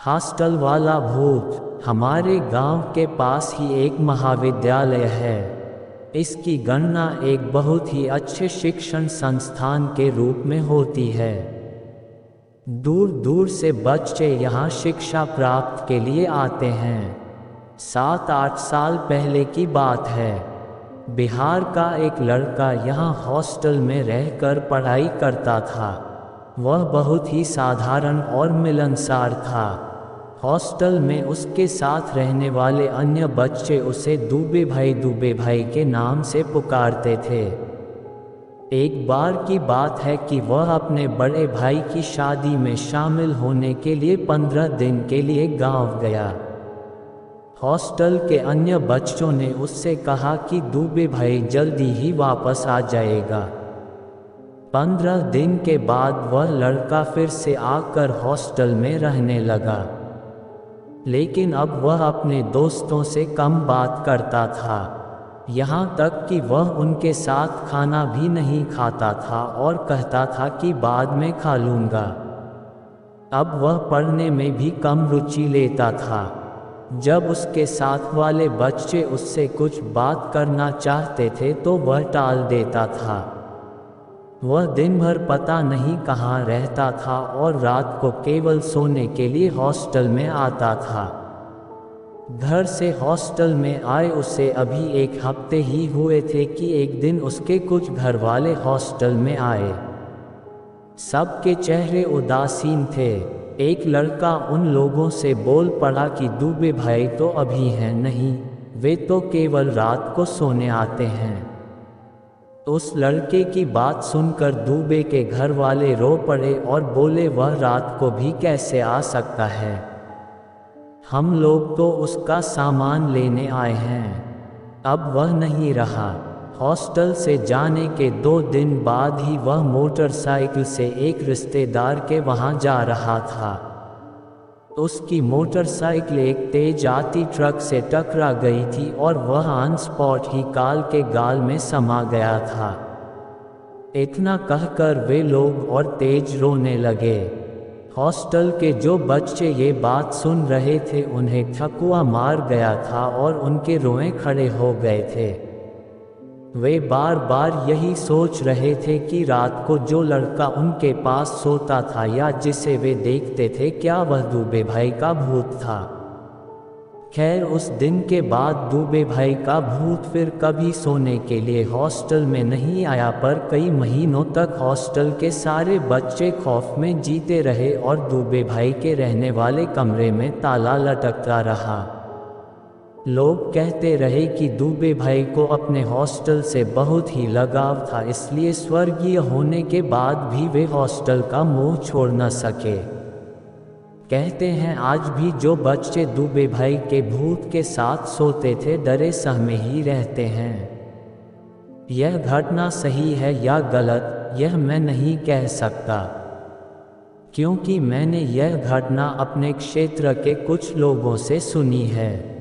Hostel वाला भूत। हमारे गांव के पास ही एक महाविद्यालय है। इसकी गणना एक बहुत ही अच्छे शिक्षण संस्थान के रूप में होती है। दूर दूर से बच्चे यहाँ शिक्षा प्राप्त के लिए आते हैं। 7-8 साल पहले की बात है। बिहार का एक लड़का यहाँ हॉस्टल में रहकर पढ़ाई करता था। वह बहुत ही साधारण और मिलनसार था। हॉस्टल में उसके साथ रहने वाले अन्य बच्चे उसे दूबे भाई के नाम से पुकारते थे। एक बार की बात है कि वह अपने बड़े भाई की शादी में शामिल होने के लिए 15 दिन के लिए गांव गया। हॉस्टल के अन्य बच्चों ने उससे कहा कि दूबे भाई जल्दी ही वापस आ जाएगा। 15 दिन के बाद वह लड़का फिर से आकर हॉस्टल में रहने लगा, लेकिन अब वह अपने दोस्तों से कम बात करता था। यहाँ तक कि वह उनके साथ खाना भी नहीं खाता था और कहता था कि बाद में खा लूँगा। अब वह पढ़ने में भी कम रुचि लेता था। जब उसके साथ वाले बच्चे उससे कुछ बात करना चाहते थे तो वह टाल देता था। वह दिन भर पता नहीं कहाँ रहता था और रात को केवल सोने के लिए हॉस्टल में आता था। घर से हॉस्टल में आए उसे अभी 1 हफ्ते ही हुए थे कि एक दिन उसके कुछ घर वाले हॉस्टल में आए। सबके चेहरे उदासीन थे। एक लड़का उन लोगों से बोल पड़ा कि दूबे भाई तो अभी हैं नहीं, वे तो केवल रात को सोने आते हैं। उस लड़के की बात सुनकर दूबे के घर वाले रो पड़े और बोले, वह रात को भी कैसे आ सकता है? हम लोग तो उसका सामान लेने आए हैं। अब वह नहीं रहा। हॉस्टल से जाने के 2 दिन बाद ही वह मोटरसाइकिल से एक रिश्तेदार के वहाँ जा रहा था। उसकी मोटरसाइकिल एक तेज आती ट्रक से टकरा गई थी और वह ऑन स्पॉट ही कार के गाल में समा गया था। इतना कहकर वे लोग और तेज रोने लगे। हॉस्टल के जो बच्चे ये बात सुन रहे थे उन्हें ठकुआ मार गया था और उनके रोए खड़े हो गए थे। वे बार बार यही सोच रहे थे कि रात को जो लड़का उनके पास सोता था या जिसे वे देखते थे, क्या वह दूबे भाई का भूत था? खैर, उस दिन के बाद दूबे भाई का भूत फिर कभी सोने के लिए हॉस्टल में नहीं आया, पर कई महीनों तक हॉस्टल के सारे बच्चे खौफ में जीते रहे और दूबे भाई के रहने वाले कमरे में ताला लटकता रहा। लोग कहते रहे कि दूबे भाई को अपने हॉस्टल से बहुत ही लगाव था, इसलिए स्वर्गीय होने के बाद भी वे हॉस्टल का मुंह छोड़ न सके। कहते हैं आज भी जो बच्चे दूबे भाई के भूत के साथ सोते थे डरे सहमे ही रहते हैं। यह घटना सही है या गलत, यह मैं नहीं कह सकता, क्योंकि मैंने यह घटना अपने क्षेत्र के कुछ लोगों से सुनी है।